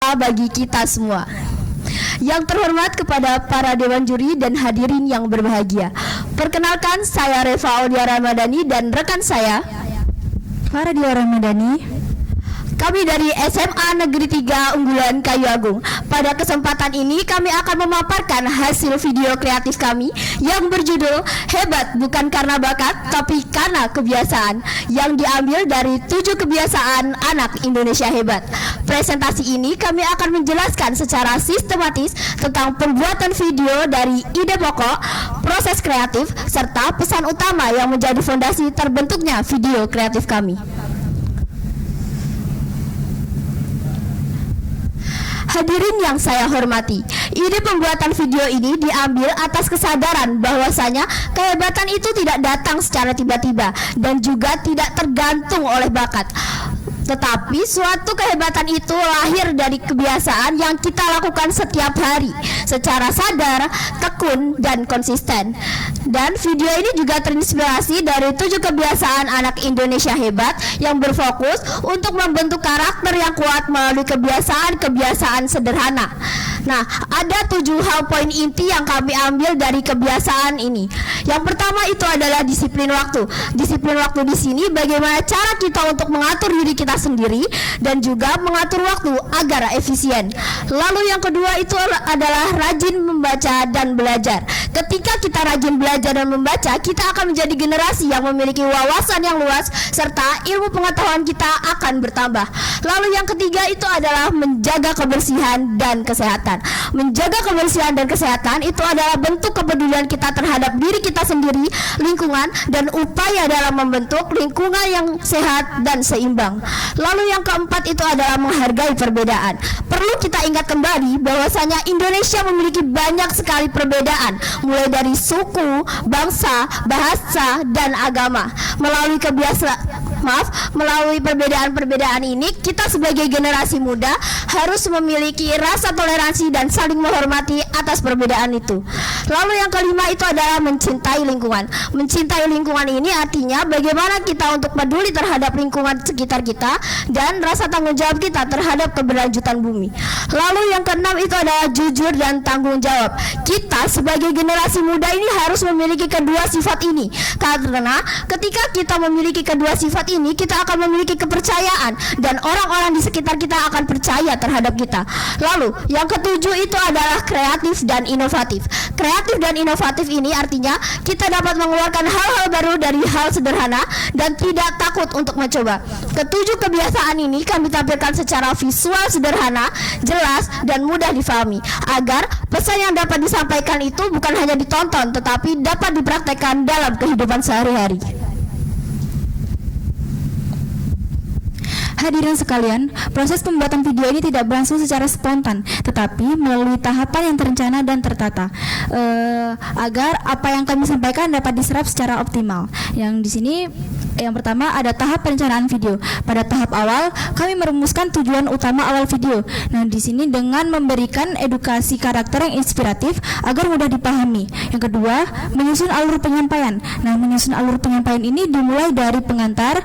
bermanfaat bagi kita semua. Yang terhormat kepada para dewan juri dan hadirin yang berbahagia. Perkenalkan, saya Reva Aulia Ramadhani dan rekan saya Faradia Ramadhani. Kami dari SMA Negeri 3 Unggulan Kayu Agung. Pada kesempatan ini kami akan memaparkan hasil video kreatif kami yang berjudul Hebat Bukan Karena Bakat Tapi Karena Kebiasaan, yang diambil dari 7 kebiasaan anak Indonesia hebat. Presentasi ini kami akan menjelaskan secara sistematis tentang pembuatan video dari ide pokok, proses kreatif, serta pesan utama yang menjadi fondasi terbentuknya video kreatif kami. Hadirin yang saya hormati, ide pembuatan video ini diambil atas kesadaran bahwasanya kehebatan itu tidak datang secara tiba-tiba dan juga tidak tergantung oleh bakat. Tetapi suatu kehebatan itu lahir dari kebiasaan yang kita lakukan setiap hari secara sadar, tekun, dan konsisten. Dan video ini juga terinspirasi dari 7 kebiasaan anak Indonesia hebat yang berfokus untuk membentuk karakter yang kuat melalui kebiasaan-kebiasaan sederhana. Nah, ada 7 hal poin inti yang kami ambil dari kebiasaan ini. Yang pertama itu adalah disiplin waktu. Disiplin waktu di sini bagaimana cara kita untuk mengatur diri kita sendiri dan juga mengatur waktu agar efisien. Lalu yang kedua itu adalah rajin membaca dan belajar. Ketika kita rajin belajar dan membaca, kita akan menjadi generasi yang memiliki wawasan yang luas serta ilmu pengetahuan kita akan bertambah. Lalu yang ketiga itu adalah menjaga kebersihan dan kesehatan. Menjaga kebersihan dan kesehatan itu adalah bentuk kepedulian kita terhadap diri kita sendiri, lingkungan, dan upaya dalam membentuk lingkungan yang sehat dan seimbang. Lalu yang keempat itu adalah menghargai perbedaan. Perlu kita ingat kembali bahwasanya Indonesia memiliki banyak sekali perbedaan, mulai dari suku, bangsa, bahasa, dan agama. Melalui perbedaan-perbedaan ini, kita sebagai generasi muda harus memiliki rasa toleransi dan saling menghormati atas perbedaan itu. Lalu yang kelima itu adalah mencintai lingkungan. Mencintai lingkungan ini artinya bagaimana kita untuk peduli terhadap lingkungan sekitar kita dan rasa tanggung jawab kita terhadap keberlanjutan bumi. Lalu yang keenam itu adalah jujur dan tanggung jawab. Kita sebagai generasi muda ini harus memiliki kedua sifat ini, karena ketika kita memiliki kedua sifat ini, kita akan memiliki kepercayaan dan orang-orang di sekitar kita akan percaya terhadap kita. Lalu yang ketujuh itu adalah kreatif dan inovatif. Kreatif dan inovatif ini artinya kita dapat mengeluarkan hal-hal baru dari hal sederhana dan tidak takut untuk mencoba. Ketujuh kebiasaan ini kami tampilkan secara visual sederhana, jelas, dan mudah difahami, agar pesan yang dapat disampaikan itu bukan hanya ditonton tetapi dapat dipraktekkan dalam kehidupan sehari-hari. Hadirin sekalian, proses pembuatan video ini tidak berlangsung secara spontan, tetapi melalui tahapan yang terencana dan tertata, agar apa yang kami sampaikan dapat diserap secara optimal. Yang di sini yang pertama ada tahap perencanaan video. Pada tahap awal, kami merumuskan tujuan utama awal video. Nah, di sini dengan memberikan edukasi karakter yang inspiratif agar mudah dipahami. Yang kedua, menyusun alur penyampaian. Nah, menyusun alur penyampaian ini dimulai dari pengantar,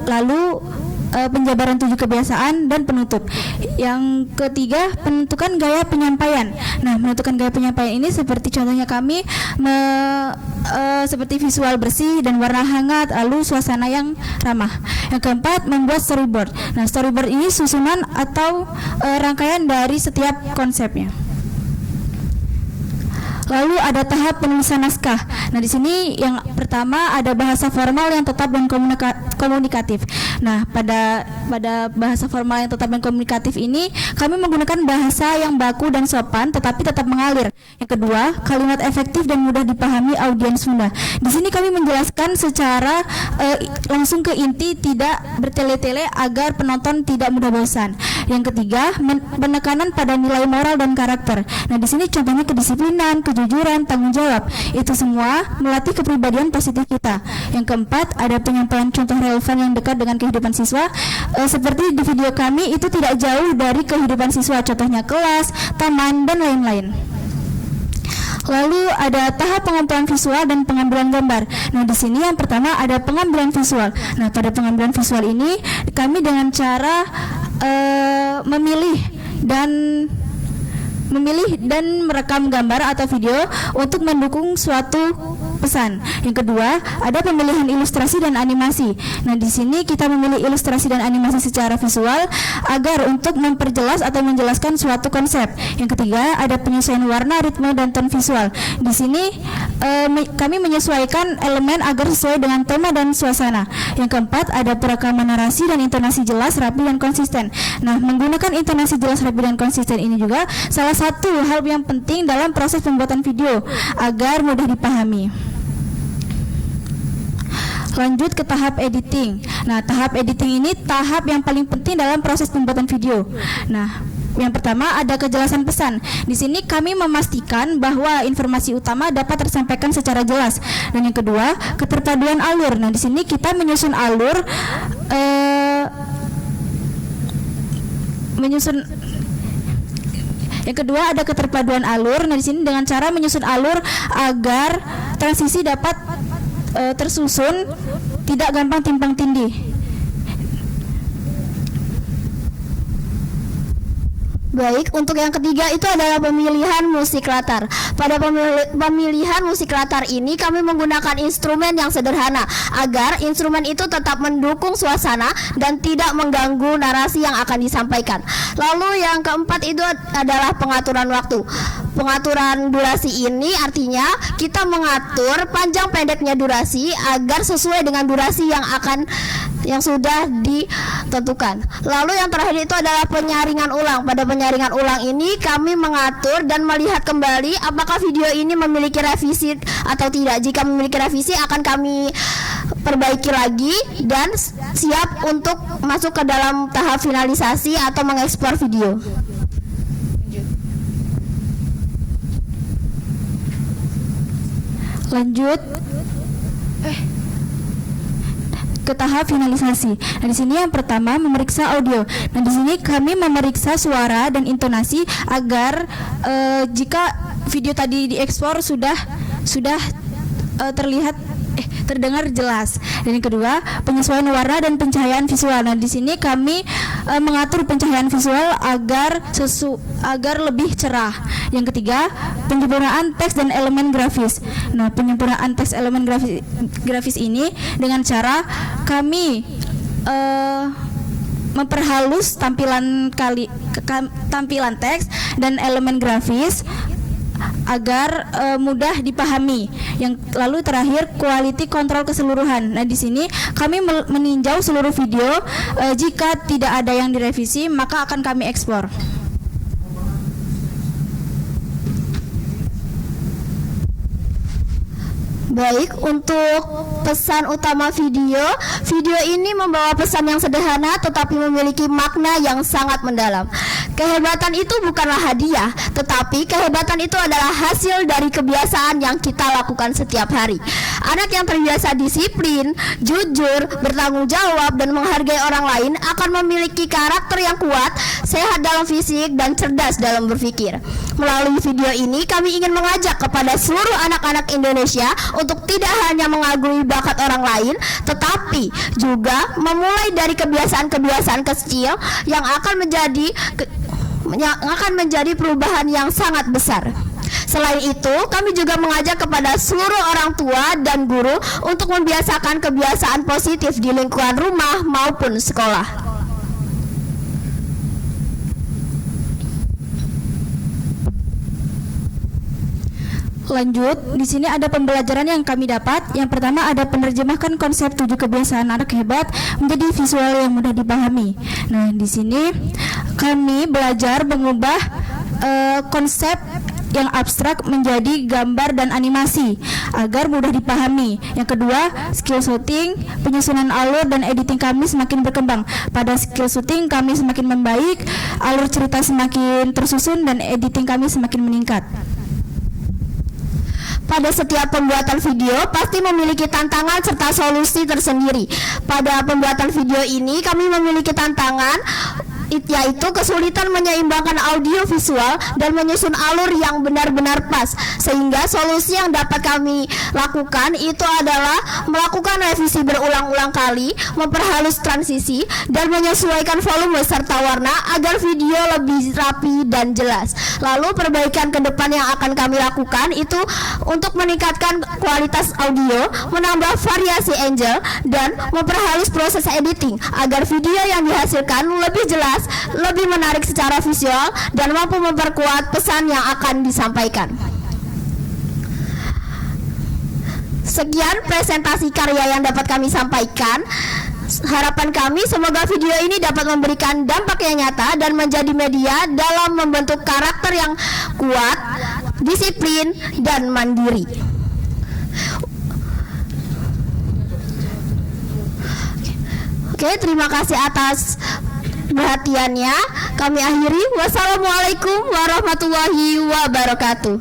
lalu penjabaran 7 kebiasaan dan penutup. Yang ketiga, penentukan gaya penyampaian. Nah, menentukan gaya penyampaian ini seperti contohnya kami seperti visual bersih dan warna hangat, lalu suasana yang ramah. Yang keempat, membuat storyboard. Nah, storyboard ini susunan atau rangkaian dari setiap konsepnya. Lalu ada tahap penulisan naskah. Nah, di sini yang pertama ada bahasa formal yang tetap dan komunikatif. Nah, pada bahasa formal yang tetap dan komunikatif ini kami menggunakan bahasa yang baku dan sopan tetapi tetap mengalir. Yang kedua, kalimat efektif dan mudah dipahami audiens muda. Di sini kami menjelaskan secara langsung ke inti, tidak bertele-tele agar penonton tidak mudah bosan. Yang ketiga, penekanan pada nilai moral dan karakter. Nah, di sini contohnya kedisiplinan, kejujuran, tanggung jawab. Itu semua melatih kepribadian positif kita. Yang keempat, ada penyampaian contoh relevan yang dekat dengan kehidupan siswa. Seperti di video kami, itu tidak jauh dari kehidupan siswa, contohnya kelas, taman, dan lain-lain. Lalu ada tahap pengambilan visual dan pengambilan gambar. Nah, di sini yang pertama ada pengambilan visual. Nah, pada pengambilan visual ini kami dengan cara memilih dan memilih dan merekam gambar atau video untuk mendukung suatu pesan. Yang kedua, ada pemilihan ilustrasi dan animasi. Nah, di sini kita memilih ilustrasi dan animasi secara visual agar untuk memperjelas atau menjelaskan suatu konsep. Yang ketiga, ada penyesuaian warna, ritme, dan tone visual. Di sini kami menyesuaikan elemen agar sesuai dengan tema dan suasana. Yang keempat, ada perekaman narasi dan intonasi jelas, rapi, dan konsisten. Nah, menggunakan intonasi jelas, rapi, dan konsisten ini juga salah satu hal yang penting dalam proses pembuatan video agar mudah dipahami. Lanjut ke tahap editing. Nah, tahap editing ini tahap yang paling penting dalam proses pembuatan video. Nah, yang pertama ada kejelasan pesan. Di sini kami memastikan bahwa informasi utama dapat tersampaikan secara jelas. Dan yang kedua, keterpaduan alur. Nah, di sini kita menyusun alur Yang kedua ada keterpaduan alur. Nah, di sini dengan cara menyusun alur agar transisi dapat tersusun, tidak gampang timpang tindih. Baik, untuk yang ketiga itu adalah pemilihan musik latar. Pada pemilihan musik latar ini kami menggunakan instrumen yang sederhana agar instrumen itu tetap mendukung suasana dan tidak mengganggu narasi yang akan disampaikan. Lalu yang keempat itu adalah pengaturan waktu. Pengaturan durasi ini artinya kita mengatur panjang pendeknya durasi agar sesuai dengan durasi yang sudah ditentukan. Lalu yang terakhir itu adalah penyaringan ulang. Pada penyaringan ulang ini kami mengatur dan melihat kembali apakah video ini memiliki revisi atau tidak. Jika memiliki revisi akan kami perbaiki lagi dan siap untuk masuk ke dalam tahap finalisasi atau mengekspor video. Lanjut ke tahap finalisasi. Nah, di sini yang pertama memeriksa audio. Nah, di sini kami memeriksa suara dan intonasi agar jika video tadi diekspor sudah terdengar jelas. Dan yang kedua, penyesuaian warna dan pencahayaan visual. Nah, di sini kami mengatur pencahayaan visual agar lebih cerah. Yang ketiga, penyempurnaan teks dan elemen grafis. Nah, penyempurnaan teks elemen grafis ini dengan cara kami memperhalus tampilan teks dan elemen grafis agar mudah dipahami. Yang lalu terakhir, quality control keseluruhan. Nah, di sini kami meninjau seluruh video. Jika tidak ada yang direvisi, maka akan kami ekspor. Baik, untuk pesan utama video ini membawa pesan yang sederhana tetapi memiliki makna yang sangat mendalam. Kehebatan itu bukanlah hadiah, tetapi kehebatan itu adalah hasil dari kebiasaan yang kita lakukan setiap hari. Anak yang terbiasa disiplin, jujur, bertanggung jawab, dan menghargai orang lain akan memiliki karakter yang kuat, sehat dalam fisik, dan cerdas dalam berpikir. Melalui video ini, kami ingin mengajak kepada seluruh anak-anak Indonesia untuk tidak hanya mengagumi bakat orang lain, tetapi juga memulai dari kebiasaan-kebiasaan kecil yang akan menjadi perubahan yang sangat besar. Selain itu, kami juga mengajak kepada seluruh orang tua dan guru untuk membiasakan kebiasaan positif di lingkungan rumah maupun sekolah. Lanjut, di sini ada pembelajaran yang kami dapat. Yang pertama ada penerjemahkan konsep 7 kebiasaan anak hebat menjadi visual yang mudah dipahami. Nah, di sini kami belajar mengubah konsep yang abstrak menjadi gambar dan animasi agar mudah dipahami. Yang kedua, skill shooting, penyusunan alur dan editing kami semakin berkembang. Pada skill shooting kami semakin membaik, alur cerita semakin tersusun, dan editing kami semakin meningkat. Pada setiap pembuatan video pasti memiliki tantangan serta solusi tersendiri. Pada pembuatan video ini kami memiliki tantangan yaitu kesulitan menyeimbangkan audio visual dan menyusun alur yang benar-benar pas. Sehingga solusi yang dapat kami lakukan itu adalah melakukan revisi berulang-ulang kali, memperhalus transisi, dan menyesuaikan volume serta warna agar video lebih rapi dan jelas. Lalu perbaikan ke depan yang akan kami lakukan itu untuk meningkatkan kualitas audio, menambah variasi angle, dan memperhalus proses editing agar video yang dihasilkan lebih jelas, lebih menarik secara visual, dan mampu memperkuat pesan yang akan disampaikan. Sekian presentasi karya yang dapat kami sampaikan. Harapan kami semoga video ini dapat memberikan dampak yang nyata dan menjadi media dalam membentuk karakter yang kuat, disiplin, dan mandiri. Oke, terima kasih atas perhatiannya. Kami akhiri. Wassalamualaikum warahmatullahi wabarakatuh.